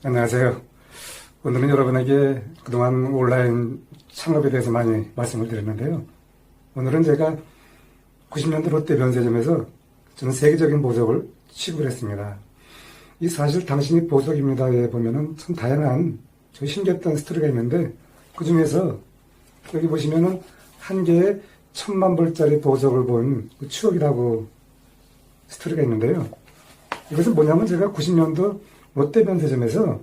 안녕하세요. 오늘은 여러분에게 그동안 온라인 창업에 대해서 많이 말씀을 드렸는데요. 오늘은 제가 90년도 롯데 면세점에서 저는 세계적인 보석을 취급을 했습니다. 이 사실 당신이 보석입니다에 보면은 참 다양한 저 신기했던 스토리가 있는데, 그 중에서 여기 보시면은 한 개에 10,000,000불짜리 보석을 본 그 추억이라고 스토리가 있는데요. 이것은 뭐냐면 제가 90년도 롯데 면세점에서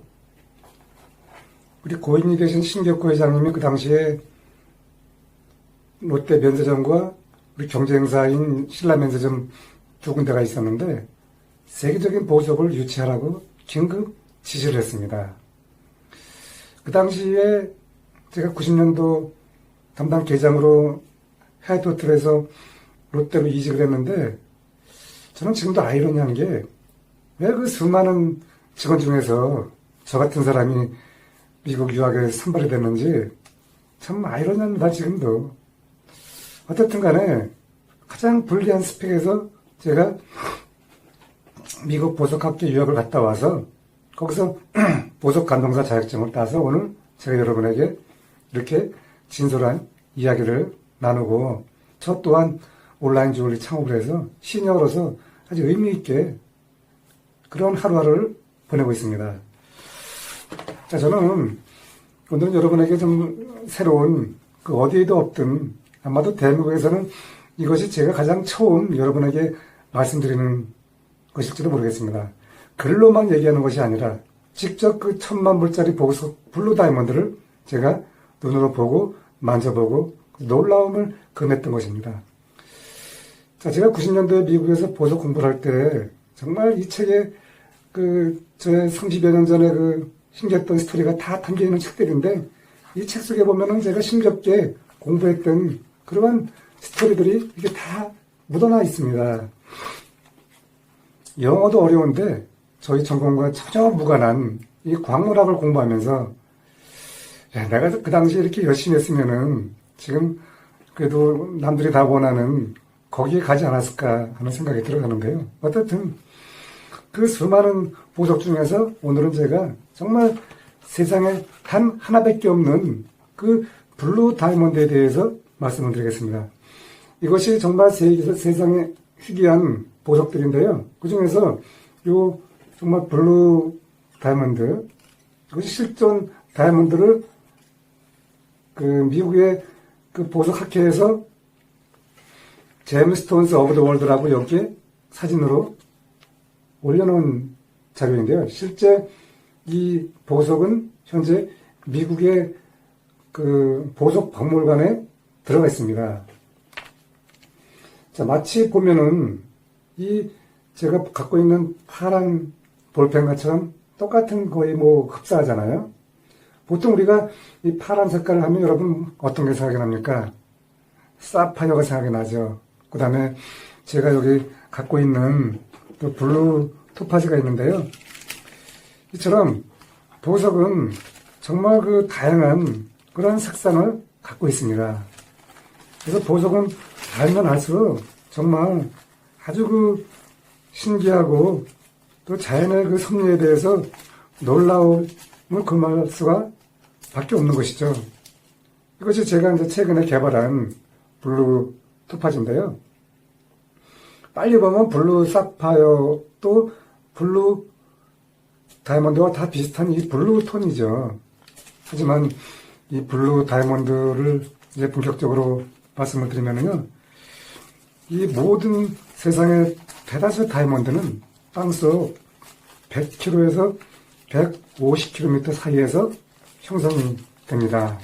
우리 고인이 계신 신격구 회장님이 그 당시에 롯데 면세점과 우리 경쟁사인 신라 면세점 두 군데가 있었는데 세계적인 보석을 유치하라고 긴급 지시를 했습니다. 그 당시에 제가 90년도 담당 계장으로 헤드호텔에서 롯데로 이직을 했는데, 저는 지금도 아이러니한 게 왜 그 수많은 직원 중에서 저 같은 사람이 미국 유학에 선발이 됐는지 참 아이러니합니다. 지금도. 어떻든 간에 가장 불리한 스펙에서 제가 미국 보석학교 유학을 갔다 와서 거기서 보석 감독사 자격증을 따서 오늘 제가 여러분에게 이렇게 진솔한 이야기를 나누고, 저 또한 온라인 주얼리 창업을 해서 시니어로서 아주 의미 있게 그런 하루하루를 보내고 있습니다. 자, 저는 오늘은 여러분에게 좀 새로운, 그 어디에도 없던, 아마도 대한민국에서는 이것이 제가 가장 처음 여러분에게 말씀드리는 것일지도 모르겠습니다. 글로만 얘기하는 것이 아니라 직접 그 10,000,000불짜리 보석 블루 다이아몬드를 제가 눈으로 보고 만져보고 놀라움을 금했던 것입니다. 자, 제가 90년도에 미국에서 보석 공부를 할 때 정말 이 책에 저의 30여 년 전에 신기했던 스토리가 다 담겨 있는 책들인데, 이 책 속에 보면은 제가 심겹게 공부했던 그러한 스토리들이 이게 다 묻어나 있습니다. 영어도 어려운데 저희 전공과 전혀 무관한 이 광물학을 공부하면서, 야, 내가 그 당시에 이렇게 열심히 했으면은 지금 그래도 남들이 다 원하는 거기에 가지 않았을까 하는 생각이 들어가는데요. 어쨌든 그 수많은 보석 중에서 오늘은 제가 정말 세상에 단 하나밖에 없는 그 블루 다이아몬드에 대해서 말씀을 드리겠습니다. 이것이 정말 세상에 희귀한 보석들인데요. 그 중에서 요 정말 블루 다이아몬드, 이것이 실존 다이아몬드를 미국의 보석 학회에서 제임스톤스 오브 더 월드라고 여기에 사진으로 올려놓은 자료인데요. 실제 이 보석은 현재 미국의 보석 박물관에 들어가 있습니다. 자, 마치 보면은 제가 갖고 있는 파란 볼펜과처럼 똑같은 거의 흡사하잖아요. 보통 우리가 이 파란 색깔을 하면 여러분 어떤 게 생각이 납니까? 사파이어가 생각이 나죠. 그 다음에 제가 여기 갖고 있는 또 블루 토파즈가 있는데요. 이처럼 보석은 정말 다양한 그런 색상을 갖고 있습니다. 그래서 보석은 알면 알수록 정말 아주 신기하고 또 자연의 섭리에 대해서 놀라움을 금할 수가 밖에 없는 것이죠. 이것이 제가 이제 최근에 개발한 블루 토파즈인데요. 빨리 보면 블루 사파이어 또 블루 다이아몬드와 다 비슷한 이 블루 톤이죠. 하지만 이 블루 다이아몬드를 이제 본격적으로 말씀을 드리면요, 이 모든 세상의 대다수 다이아몬드는 땅속 100km에서 150km 사이에서 형성이 됩니다.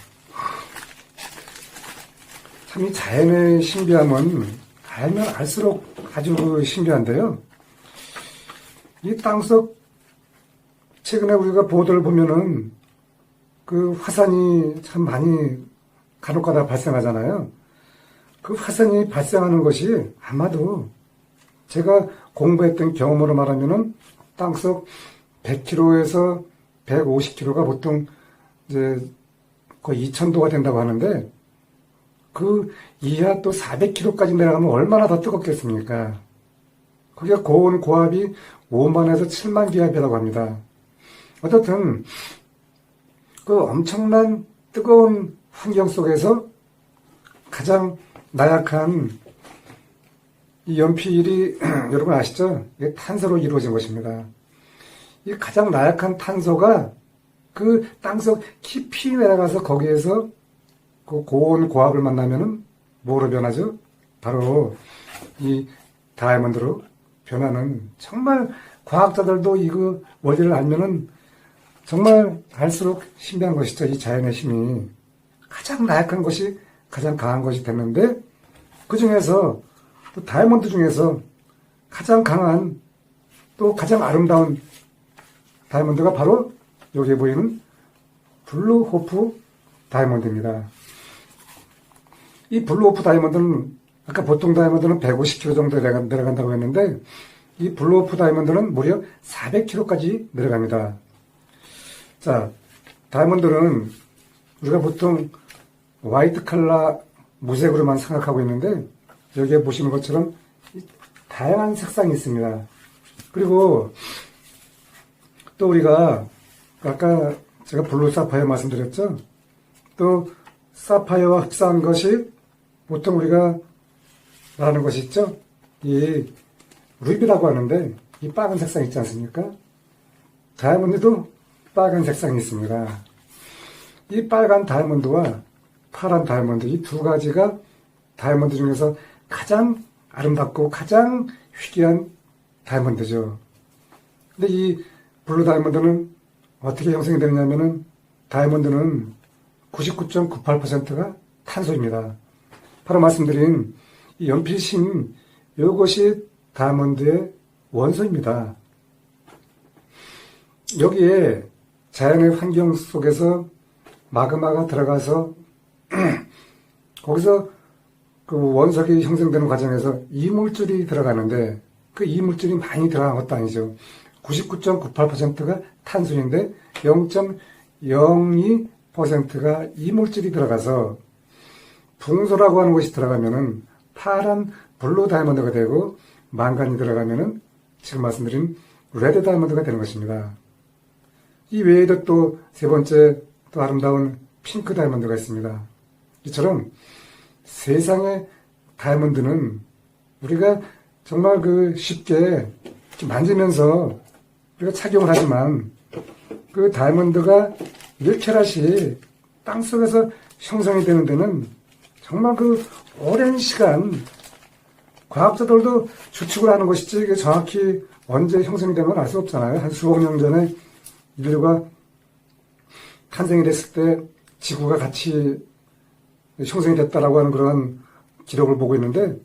참 이 자연의 신비함은 알면 알수록 아주 신기한데요. 이 땅속, 최근에 우리가 보도를 보면은 화산이 참 많이 간혹가다 발생하잖아요. 그 화산이 발생하는 것이 아마도 제가 공부했던 경험으로 말하면은 땅속 100km에서 150km가 보통 이제 거의 2000도가 된다고 하는데, 그 이하 또 400km까지 내려가면 얼마나 더 뜨겁겠습니까? 그게 고온 고압이 5만에서 7만 기압이라고 합니다. 어떻든 그 엄청난 뜨거운 환경 속에서 가장 나약한 이 연필이 여러분 아시죠? 이게 탄소로 이루어진 것입니다. 이 가장 나약한 탄소가 그 땅속 깊이 내려가서 거기에서 그 고온 고압을 만나면은 뭐로 변하죠? 바로 이 다이아몬드로 변하는, 정말 과학자들도 이거 원리를 알면은 정말 알수록 신비한 것이죠. 이 자연의 힘이 가장 나약한 것이 가장 강한 것이 됐는데, 그 중에서 또 다이아몬드 중에서 가장 강한 또 가장 아름다운 다이아몬드가 바로 여기에 보이는 블루호프 다이아몬드입니다. 이 블루호프 다이아몬드는 아까 보통 다이아몬드는 150kg 정도 내려간다고 했는데, 이 블루호프 다이아몬드는 무려 400kg까지 내려갑니다. 자, 다이아몬드는 우리가 보통 화이트 컬러 무색으로만 생각하고 있는데, 여기에 보시는 것처럼 다양한 색상이 있습니다. 그리고 또 우리가 아까 제가 블루 사파이어 말씀드렸죠. 또 사파이어와 흡사한 것이 보통 우리가 말하는 것이 있죠. 이 루비라고 하는데, 이 빨간 색상 있지 않습니까? 다이아몬드도 빨간 색상이 있습니다. 이 빨간 다이아몬드와 파란 다이아몬드, 이 두 가지가 다이아몬드 중에서 가장 아름답고 가장 희귀한 다이아몬드죠. 근데 이 블루 다이아몬드는 어떻게 형성이 되느냐면은, 다이아몬드는 99.98%가 탄소입니다. 바로 말씀드린 이 연필심, 이것이 다이아몬드의 원소입니다. 여기에 자연의 환경 속에서 마그마가 들어가서 거기서 그 원석이 형성되는 과정에서 이물질이 들어가는데, 그 이물질이 많이 들어간 것도 아니죠. 99.98%가 탄소인데 0.02%가 이물질이 들어가서 붕소라고 하는 것이 들어가면은 파란 블루 다이아몬드가 되고, 망간이 들어가면은 지금 말씀드린 레드 다이아몬드가 되는 것입니다. 이 외에도 또 세 번째 또 아름다운 핑크 다이아몬드가 있습니다. 이처럼 세상의 다이아몬드는 우리가 정말 그 쉽게 만지면서 우리가 착용을 하지만, 그 다이아몬드가 1캐럿이 땅속에서 형성이 되는 데는 정말 그 오랜 시간, 과학자들도 추측을 하는 것이지 이게 정확히 언제 형성이 된 건 알 수 없잖아요. 한 수억 년 전에 인류가 탄생이 됐을 때 지구가 같이 형성이 됐다라고 하는 그런 기록을 보고 있는데,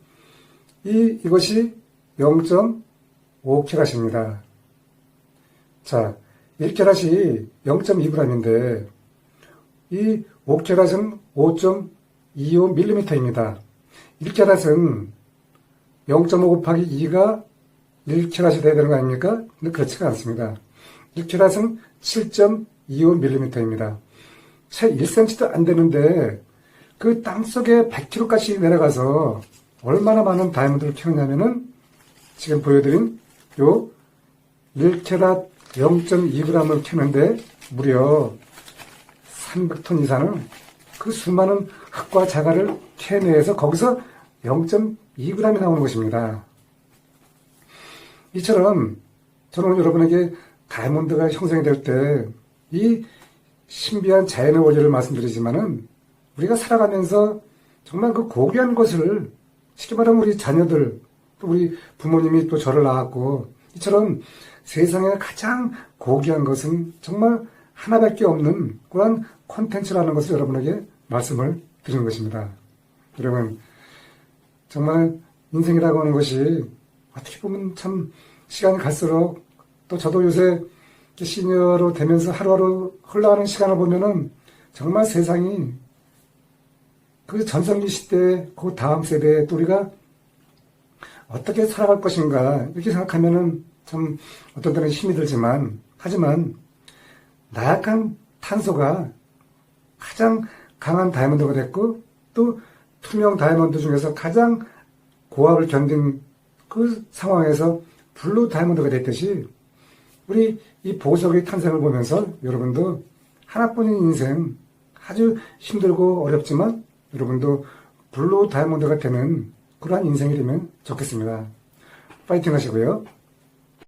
이것이 0.5캐럿입니다. 자, 1캐럿이 0.2g인데, 이 5캐럿은 5.25mm입니다. 1캐럿은 0.5 곱하기 2가 1캐럿이 돼야 되는 거 아닙니까? 근데 그렇지가 않습니다. 1캐럿은 7.25mm입니다. 채 1cm도 안 되는데, 그 땅속에 100km까지 내려가서 얼마나 많은 다이아몬드를 캐느냐면은, 지금 보여드린 요 1캐럿 0.2g을 캐는데 무려 300톤 이상은 그 수많은 흙과 자갈을 캐내서 거기서 0.2g이 나오는 것입니다. 이처럼 저는 여러분에게 다이아몬드가 형성이 될 때 이 신비한 자연의 원리를 말씀드리지만은, 우리가 살아가면서 정말 그 고귀한 것을, 쉽게 말하면 우리 자녀들, 또 우리 부모님이 또 저를 낳았고, 이처럼 세상에 가장 고귀한 것은 정말 하나밖에 없는 그런 콘텐츠라는 것을 여러분에게 말씀을 드리는 것입니다. 여러분, 정말 인생이라고 하는 것이 어떻게 보면 참 시간이 갈수록, 또 저도 요새 시니어로 되면서 하루하루 흘러가는 시간을 보면은 정말 세상이 그 전성기 시대, 그 다음 세대에 또 우리가 어떻게 살아갈 것인가, 이렇게 생각하면은 참 어떤 때는 힘이 들지만, 하지만 나약한 탄소가 가장 강한 다이아몬드가 됐고, 또 투명 다이아몬드 중에서 가장 고압을 견딘 그 상황에서 블루 다이아몬드가 됐듯이, 우리 이 보석의 탄생을 보면서 여러분도 하나뿐인 인생 아주 힘들고 어렵지만 여러분도 블루 다이아몬드가 되는 그러한 인생이 되면 좋겠습니다. 파이팅 하시고요.